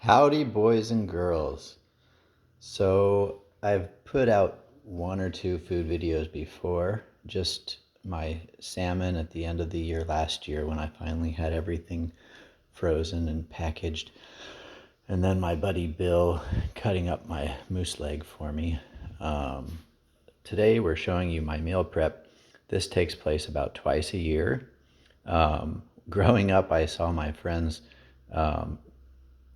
Howdy, boys and girls. So I've put out one or two food videos before, just my salmon at the end of the year last year when I finally had everything frozen and packaged. And then my buddy Bill cutting up my moose leg for me. Today we're showing you my meal prep. This takes place about twice a year. Growing up, I saw my friends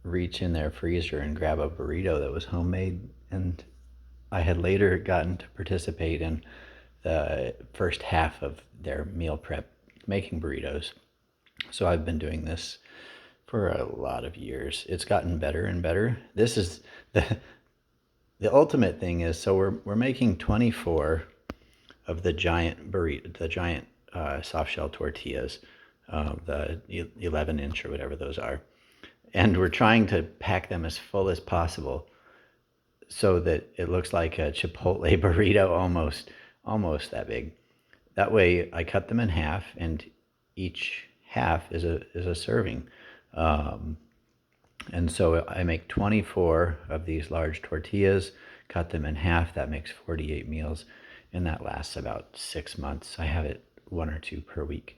reach in their freezer and grab a burrito that was homemade, and I had later gotten to participate in the first half of their meal prep making burritos. So I've been doing this for a lot of years. It's gotten better and better. This is the ultimate thing is, so we're making 24 of the giant burrito, the giant soft shell tortillas, the 11-inch or whatever those are. And we're trying to pack them as full as possible so that it looks like a Chipotle burrito, almost that big. That way I cut them in half, and each half is a serving. And so I make 24 of these large tortillas, cut them in half. That makes 48 meals, and that lasts about 6 months. I have it one or two per week.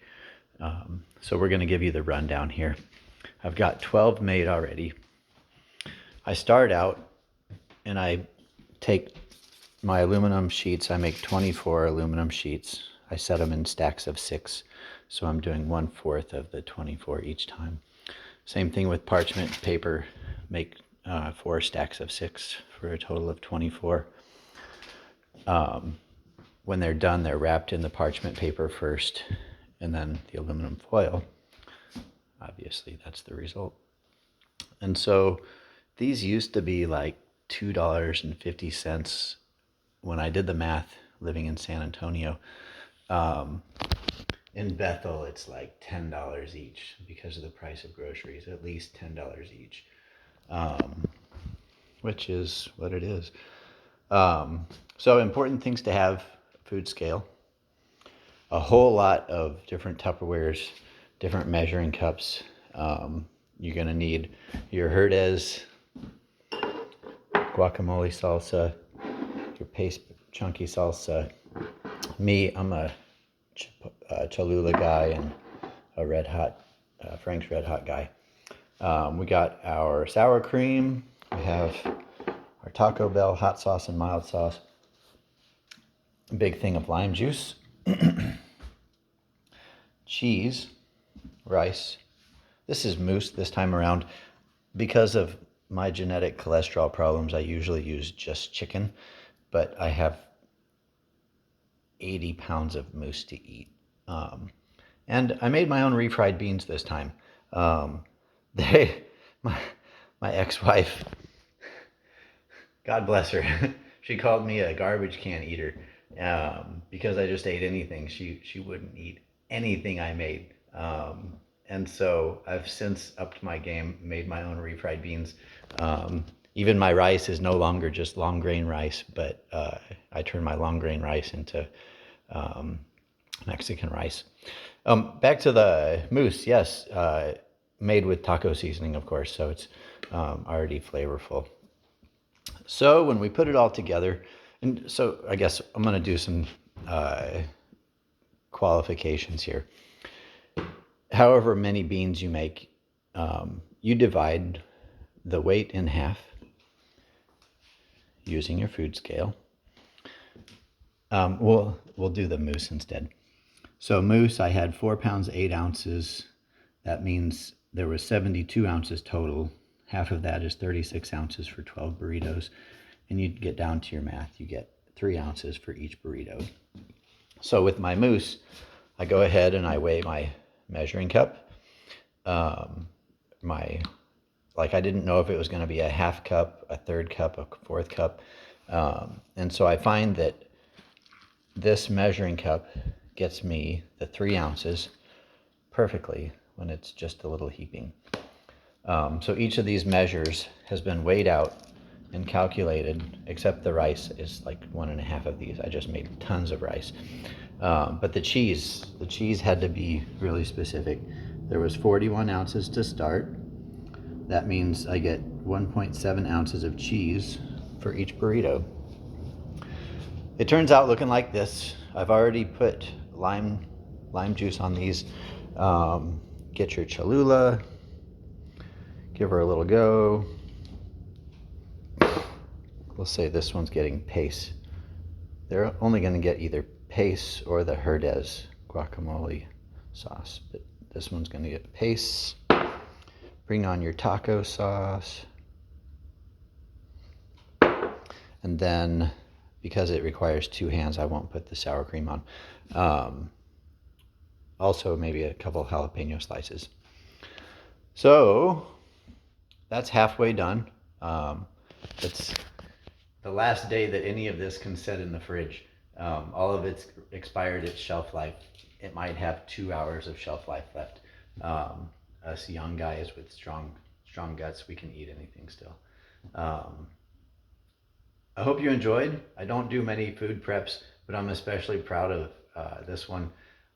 So we're going to give you the rundown here. I've got 12 made already. I start out and I take my aluminum sheets. I make 24 aluminum sheets. I set them in stacks of 6. So I'm doing 1/4 of the 24 each time. Same thing with parchment paper. Make 4 stacks of 6 for a total of 24. When they're done, they're wrapped in the parchment paper first and then the aluminum foil. Obviously, that's the result. And so these used to be like $2.50 when I did the math living in San Antonio. In Bethel, it's like $10 each because of the price of groceries, at least $10 each, which is what it is. So important things to have: food scale, a whole lot of different Tupperwares, different measuring cups. You're going to need your Herdez guacamole salsa, your paste chunky salsa. Me, I'm a Cholula guy and a Red Hot, Frank's Red Hot guy. We got our sour cream. We have our Taco Bell hot sauce and mild sauce. A big thing of lime juice. Cheese, rice. This is moose this time around. Because of my genetic cholesterol problems, I usually use just chicken, but I have 80 pounds of moose to eat. And I made my own refried beans this time. My ex-wife, God bless her, she called me a garbage can eater because I just ate anything. She wouldn't eat anything I made. And so I've since upped my game, made my own refried beans. Even my rice is no longer just long grain rice, but I turn my long grain rice into Mexican rice. Back to the moose. Yes, made with taco seasoning, of course, so it's already flavorful. So when we put it all together, and so I guess I'm going to do some qualifications here. However many beans you make, you divide the weight in half using your food scale. We'll do the moose instead. So moose, I had 4 pounds 8 ounces. That means there was 72 ounces total. Half of that is 36 ounces for 12 burritos. And you get down to your math, you get 3 ounces for each burrito. So with my moose, I go ahead and I weigh my measuring cup. I didn't know if it was going to be a half cup, a third cup, a fourth cup. And so I find that this measuring cup gets me the 3 ounces perfectly when it's just a little heaping. So each of these measures has been weighed out and calculated, except the rice is like 1.5 of these. I just made tons of rice. But the cheese had to be really specific. There was 41 ounces to start, that means I get 1.7 ounces of cheese for each burrito. It turns out looking like this. I've already put lime juice on these. Get your Cholula, give her a little go. We'll say this one's getting pace. They're only going to get either pace or the Herdez guacamole sauce, but this one's going to get pace. Bring on your taco sauce. And then, because it requires 2 hands, I won't put the sour cream on. Also, maybe a couple jalapeno slices. So, that's halfway done. It's the last day that any of this can sit in the fridge. All of it's expired its shelf life. It might have 2 hours of shelf life left. Us young guys with strong guts, we can eat anything still. I hope you enjoyed. I don't do many food preps, but I'm especially proud of this one.